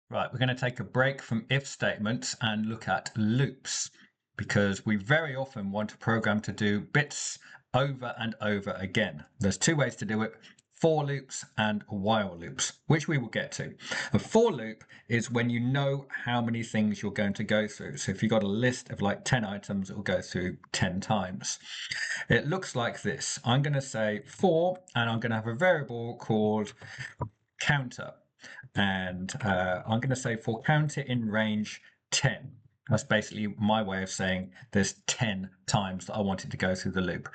Right, we're going to take a break from if statements and look at loops because we very often want a program to do bits over and over again. There's two ways to do it: for loops and while loops, which we will get to. A for loop is when you know how many things you're going to go through. So if you've got a list of like 10 items, it will go through 10 times. It looks like this. I'm going to say for, and I'm going to have a variable called counter. And I'm going to say for counter in range 10. That's basically my way of saying there's 10 times that I want it to go through the loop.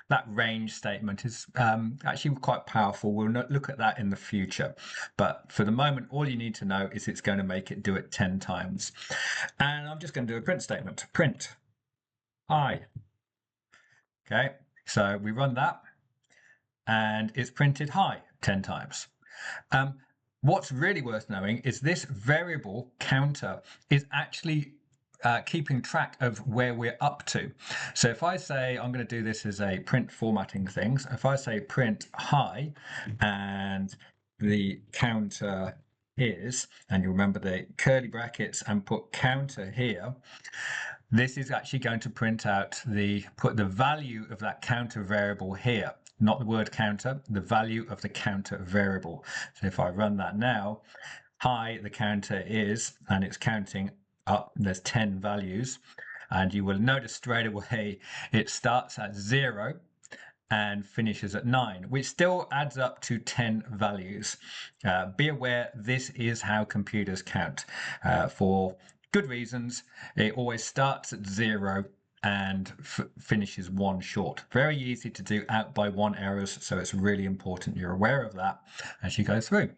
That range statement is actually quite powerful. We'll look at that in the future. But for the moment, all you need to know is it's going to make it do it 10 times. And I'm just going to do a print statement. Print hi. Okay, so we run that and it's printed hi 10 times. What's really worth knowing is this variable counter is actually keeping track of where we're up to. So if I say I'm going to do this as a print formatting thing, so if I say print hi and the counter is, and you remember the curly brackets and put counter here, this is actually going to print out put the value of that counter variable here, not the word counter, the value of the counter variable. So if I run that now, hi, the counter is, and it's counting up, there's 10 values. And you will notice straight away it starts at 0 and finishes at 9, which still adds up to 10 values. Be aware this is how computers count. For good reasons, it always starts at 0 and finishes 1 short. Very easy to do out by 1 errors, so it's really important you're aware of that as you go through.